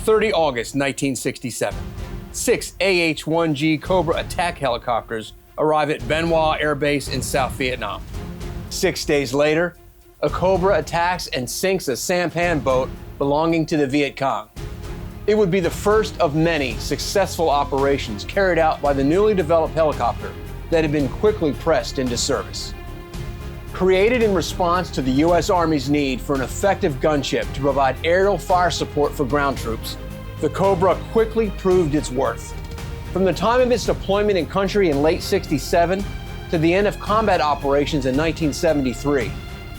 30 August 1967, 6 AH-1G Cobra attack helicopters arrive at Ben Hoa Air Base in South Vietnam. 6 days later, a Cobra attacks and sinks a sampan boat belonging to the Viet Cong. It would be the first of many successful operations carried out by the newly developed helicopter that had been quickly pressed into service. Created in response to the U.S. Army's need for an effective gunship to provide aerial fire support for ground troops, the Cobra quickly proved its worth. From the time of its deployment in country in late '67 to the end of combat operations in 1973,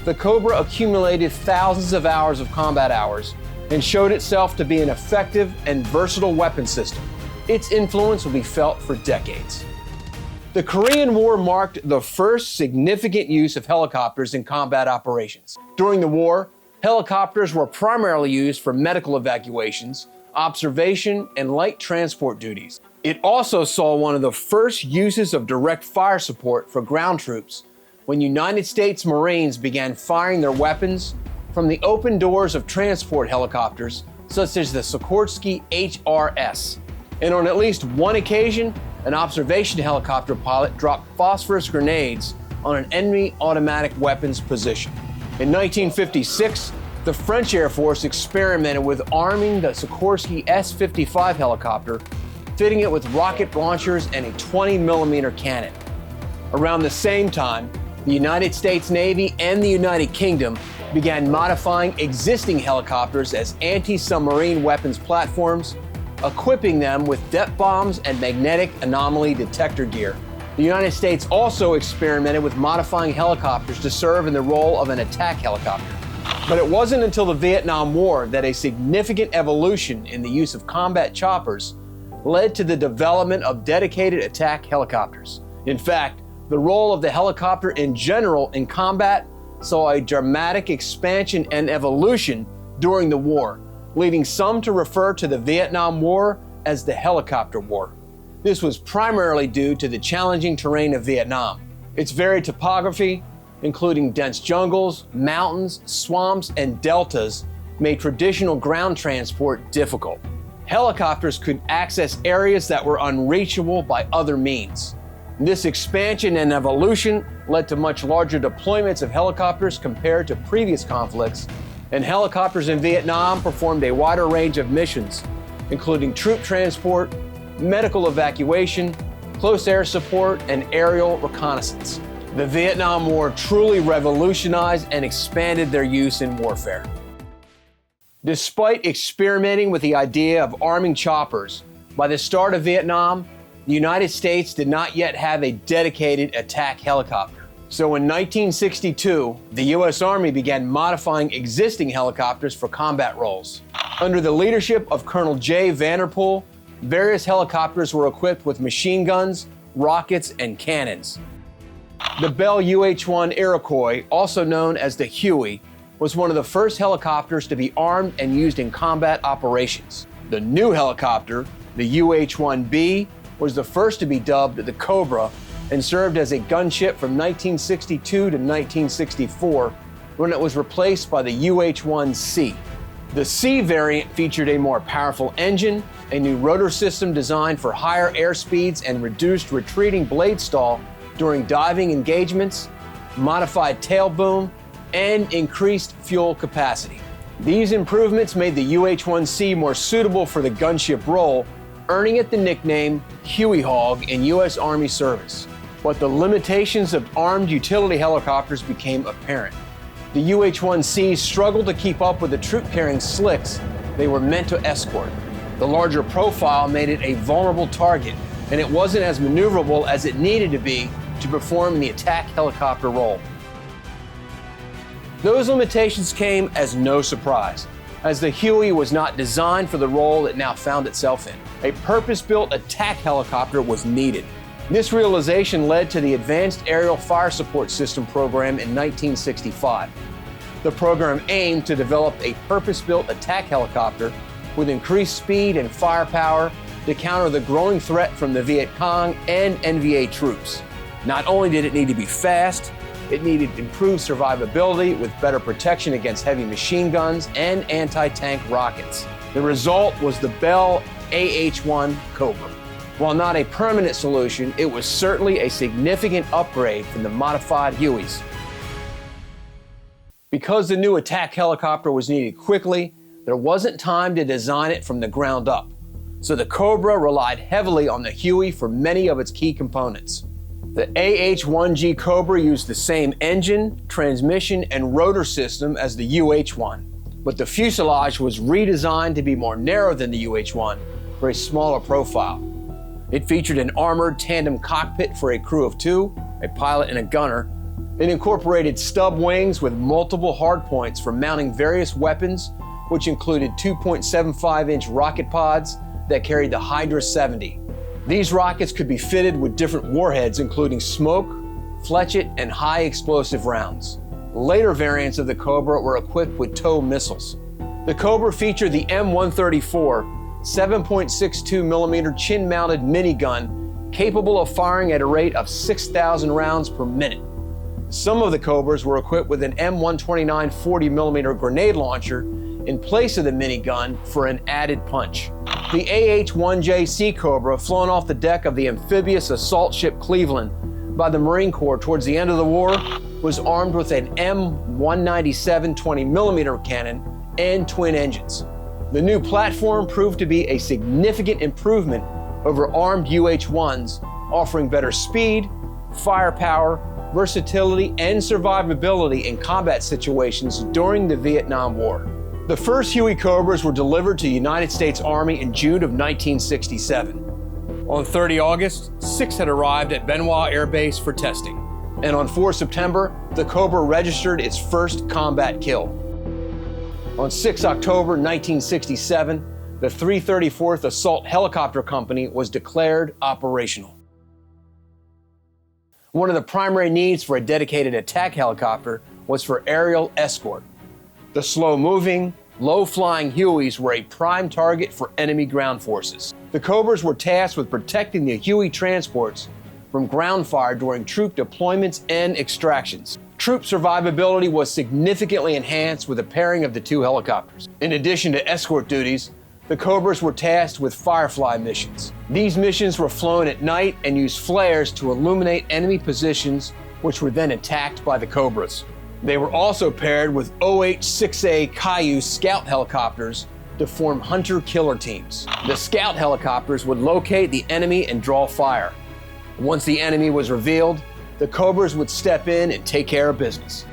the Cobra accumulated thousands of hours of combat hours and showed itself to be an effective and versatile weapon system. Its influence will be felt for decades. The Korean War marked the first significant use of helicopters in combat operations. During the war, helicopters were primarily used for medical evacuations, observation, and light transport duties. It also saw one of the first uses of direct fire support for ground troops when United States Marines began firing their weapons from the open doors of transport helicopters such as the Sikorsky HRS. And on at least one occasion, an observation helicopter pilot dropped phosphorus grenades on an enemy automatic weapons position. In 1956, the French Air Force experimented with arming the Sikorsky S-55 helicopter, fitting it with rocket launchers and a 20mm cannon. Around the same time, the United States Navy and the United Kingdom began modifying existing helicopters as anti-submarine weapons platforms, equipping them with depth bombs and magnetic anomaly detector gear. The United States also experimented with modifying helicopters to serve in the role of an attack helicopter. But it wasn't until the Vietnam War that a significant evolution in the use of combat choppers led to the development of dedicated attack helicopters. In fact, the role of the helicopter in general in combat saw a dramatic expansion and evolution during the war, leading some to refer to the Vietnam War as the Helicopter War. This was primarily due to the challenging terrain of Vietnam. Its varied topography, including dense jungles, mountains, swamps, and deltas, made traditional ground transport difficult. Helicopters could access areas that were unreachable by other means. This expansion and evolution led to much larger deployments of helicopters compared to previous conflicts, and helicopters in Vietnam performed a wider range of missions, including troop transport, medical evacuation, close air support, and aerial reconnaissance. The Vietnam War truly revolutionized and expanded their use in warfare. Despite experimenting with the idea of arming choppers, by the start of Vietnam, the United States did not yet have a dedicated attack helicopter. So in 1962, the U.S. Army began modifying existing helicopters for combat roles. Under the leadership of Colonel J. Vanderpool, various helicopters were equipped with machine guns, rockets, and cannons. The Bell UH-1 Iroquois, also known as the Huey, was one of the first helicopters to be armed and used in combat operations. The new helicopter, the UH-1B, was the first to be dubbed the Cobra and served as a gunship from 1962 to 1964, when it was replaced by the UH-1C. The C variant featured a more powerful engine, a new rotor system designed for higher air speeds and reduced retreating blade stall during diving engagements, modified tail boom, and increased fuel capacity. These improvements made the UH-1C more suitable for the gunship role, earning it the nickname Huey Hog in U.S. Army service. But the limitations of armed utility helicopters became apparent. The UH-1C struggled to keep up with the troop-carrying slicks they were meant to escort. The larger profile made it a vulnerable target, and it wasn't as maneuverable as it needed to be to perform the attack helicopter role. Those limitations came as no surprise, as the Huey was not designed for the role it now found itself in. A purpose-built attack helicopter was needed. This realization led to the Advanced Aerial Fire Support System program in 1965. The program aimed to develop a purpose-built attack helicopter with increased speed and firepower to counter the growing threat from the Viet Cong and NVA troops. Not only did it need to be fast, it needed improved survivability with better protection against heavy machine guns and anti-tank rockets. The result was the Bell AH-1 Cobra. While not a permanent solution, it was certainly a significant upgrade from the modified Hueys. Because the new attack helicopter was needed quickly, there wasn't time to design it from the ground up. So the Cobra relied heavily on the Huey for many of its key components. The AH-1G Cobra used the same engine, transmission, and rotor system as the UH-1, but the fuselage was redesigned to be more narrow than the UH-1 for a smaller profile. It featured an armored tandem cockpit for a crew of two, a pilot and a gunner. It incorporated stub wings with multiple hardpoints for mounting various weapons, which included 2.75-inch rocket pods that carried the Hydra 70. These rockets could be fitted with different warheads, including smoke, fletchet, and high explosive rounds. Later variants of the Cobra were equipped with TOW missiles. The Cobra featured the M134 7.62mm chin-mounted minigun capable of firing at a rate of 6,000 rounds per minute. Some of the Cobras were equipped with an M129 40mm grenade launcher in place of the minigun for an added punch. The AH-1J Sea Cobra, flown off the deck of the amphibious assault ship Cleveland by the Marine Corps towards the end of the war, was armed with an M197 20mm cannon and twin engines. The new platform proved to be a significant improvement over armed UH-1s, offering better speed, firepower, versatility, and survivability in combat situations during the Vietnam War. The first Huey Cobras were delivered to the United States Army in June of 1967. On 30 August, 6 had arrived at Benoit Air Base for testing. And on 4 September, the Cobra registered its first combat kill. On 6 October 1967, the 334th Assault Helicopter Company was declared operational. One of the primary needs for a dedicated attack helicopter was for aerial escort. The slow-moving, low-flying Hueys were a prime target for enemy ground forces. The Cobras were tasked with protecting the Huey transports from ground fire during troop deployments and extractions. Troop survivability was significantly enhanced with the pairing of the two helicopters. In addition to escort duties, the Cobras were tasked with Firefly missions. These missions were flown at night and used flares to illuminate enemy positions, which were then attacked by the Cobras. They were also paired with OH-6A Caillou scout helicopters to form hunter-killer teams. The scout helicopters would locate the enemy and draw fire. Once the enemy was revealed, the Cobras would step in and take care of business.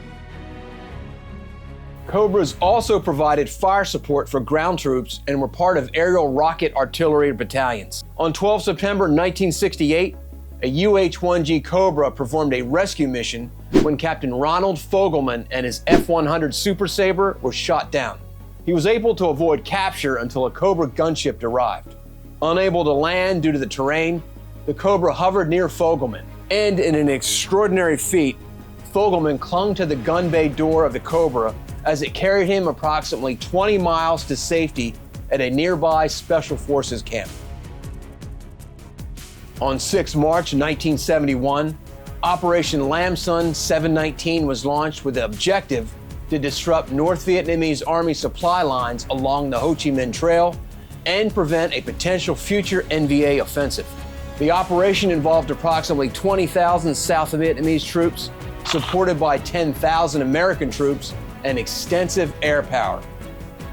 Cobras also provided fire support for ground troops and were part of aerial rocket artillery battalions. On 12 September 1968, a UH-1G Cobra performed a rescue mission when Captain Ronald Fogelman and his F-100 Super Sabre were shot down. He was able to avoid capture until a Cobra gunship arrived. Unable to land due to the terrain, the Cobra hovered near Fogelman, and in an extraordinary feat, Fogelman clung to the gun bay door of the Cobra as it carried him approximately 20 miles to safety at a nearby Special Forces camp. On 6 March 1971, Operation Lamson 719 was launched with the objective to disrupt North Vietnamese Army supply lines along the Ho Chi Minh Trail and prevent a potential future NVA offensive. The operation involved approximately 20,000 South Vietnamese troops, supported by 10,000 American troops and extensive air power.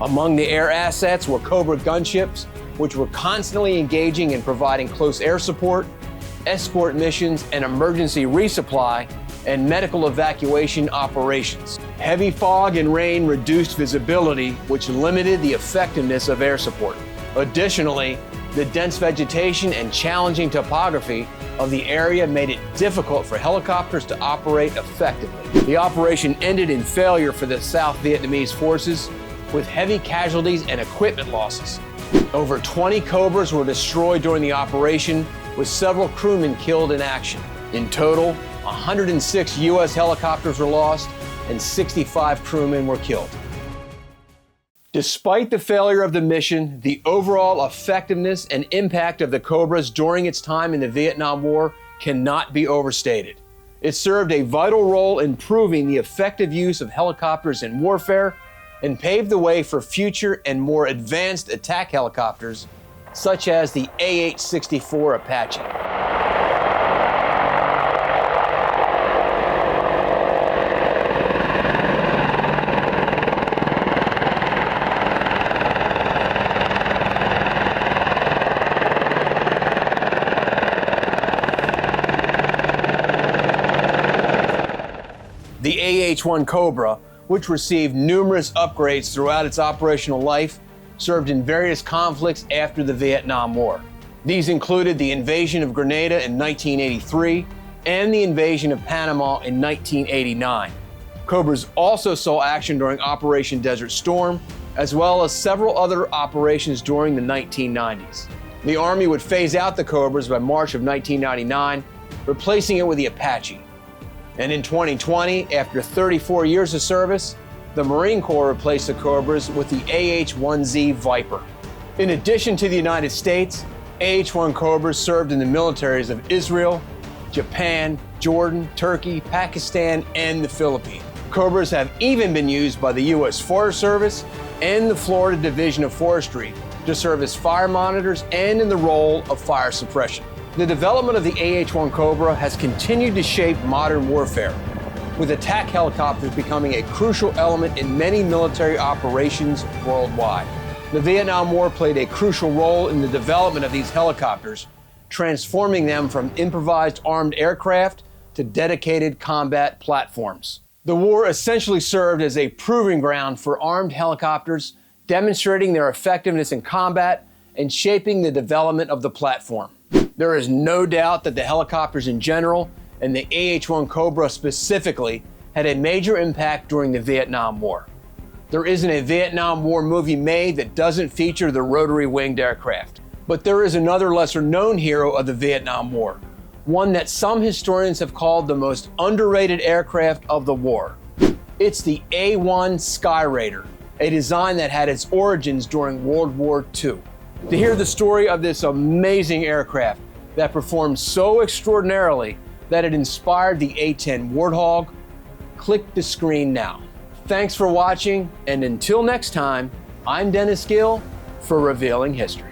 Among the air assets were Cobra gunships, which were constantly engaging in providing close air support, escort missions, and emergency resupply and medical evacuation operations. Heavy fog and rain reduced visibility, which limited the effectiveness of air support. Additionally, the dense vegetation and challenging topography of the area made it difficult for helicopters to operate effectively. The operation ended in failure for the South Vietnamese forces, with heavy casualties and equipment losses. Over 20 Cobras were destroyed during the operation, with several crewmen killed in action. In total, 106 U.S. helicopters were lost and 65 crewmen were killed. Despite the failure of the mission, the overall effectiveness and impact of the Cobras during its time in the Vietnam War cannot be overstated. It served a vital role in proving the effective use of helicopters in warfare and paved the way for future and more advanced attack helicopters such as the AH-64 Apache. The AH-1 Cobra, which received numerous upgrades throughout its operational life, served in various conflicts after the Vietnam War. These included the invasion of Grenada in 1983 and the invasion of Panama in 1989. Cobras also saw action during Operation Desert Storm, as well as several other operations during the 1990s. The Army would phase out the Cobras by March of 1999, replacing it with the Apache. And in 2020, after 34 years of service, the Marine Corps replaced the Cobras with the AH-1Z Viper. In addition to the United States, AH-1 Cobras served in the militaries of Israel, Japan, Jordan, Turkey, Pakistan, and the Philippines. Cobras have even been used by the U.S. Forest Service and the Florida Division of Forestry to serve as fire monitors and in the role of fire suppression. The development of the AH-1 Cobra has continued to shape modern warfare, with attack helicopters becoming a crucial element in many military operations worldwide. The Vietnam War played a crucial role in the development of these helicopters, transforming them from improvised armed aircraft to dedicated combat platforms. The war essentially served as a proving ground for armed helicopters, demonstrating their effectiveness in combat and shaping the development of the platform. There is no doubt that the helicopters in general, and the AH-1 Cobra specifically, had a major impact during the Vietnam War. There isn't a Vietnam War movie made that doesn't feature the rotary-winged aircraft. But there is another lesser-known hero of the Vietnam War, one that some historians have called the most underrated aircraft of the war. It's the A-1 Skyraider, a design that had its origins during World War II. To hear the story of this amazing aircraft that performed so extraordinarily that it inspired the A-10 Warthog, click the screen now. Thanks for watching, and until next time, I'm Dennis Gill for Revealing History.